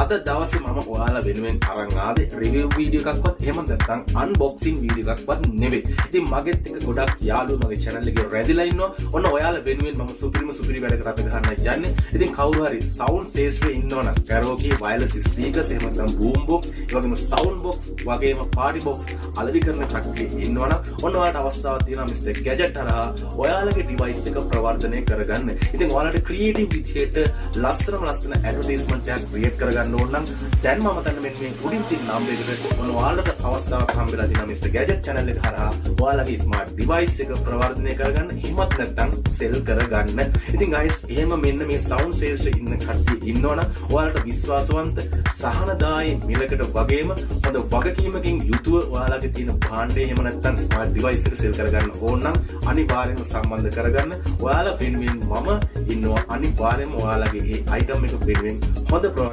අද දවසේ මම ඔයාලා වෙනුවෙන් අරන් ආවේ රිවිව් වීඩියෝ එකක්වත් එහෙම නැත්නම් අන්බොක්සිං වීඩියෝ එකක්වත් නෙවෙයි. ඉතින් මගෙත් එක්ක ගොඩක් යාළුවෝ මගේ channel එකේ රැඳිලා ඉන්නවා. ඔන්න ඔයාලා වෙනුවෙන් මම සුපිරි වැඩකට අත ගහන්න යන්නේ. ඉතින් කවුරු හරි sound ශේෂ්ත්‍රයේ ඉන්නවනම් karaoke wireless speakers එහෙම නැත්නම් boom box, ඒ වගේම sound box වගේම party box අලෙවි කරන කට්ටිය ඉන්නවනම් ඔන්න ඔයාලට අවස්ථාවක් තියෙනවා Mr. Gadget හරහා ඔයාලගේ device එක ප්‍රවර්ධනය කරගන්න. ඉතින් ඔයාලට creative විදිහට ලස්සන advertisement එකක් create කරගන්න ඕන නම් දැන් මම මෙතන මේ උඩින් තියෙන නම්බරයකට ඔන්න ඔයාලට අවස්ථාවක් හම්බෙලා තියෙනවා Mr. Gadget channel එක හරහා ඔයාලගේ smart device එක ප්‍රවර්ධනය කරගන්න. එහෙමත් නැත්නම් sell කරගන්න. ඉතින් guys එහෙම මෙන්න මේ sound ශේෂ්ත්‍රයේ ඉන්න කට්ටිය ඉන්නවනම් ඔයාලට විශ්වාසවන්ත සහනදායි මිලකට වගේම හොඳ වගකීමකින් යුතුව ඔයාලගේ තියෙන භාණ්ඩය එහෙම නැත්නම් smart device එක sell කරගන්න ඕන නම් අනිවාර්යෙන්ම සම්බන්ධ කරගන්න. ඔයාලා වෙනුවෙන් මම ඉන්නවා අනිවාර්යෙන්ම ඔයාලගේ මේ item එක වෙනුවෙන් හොඳ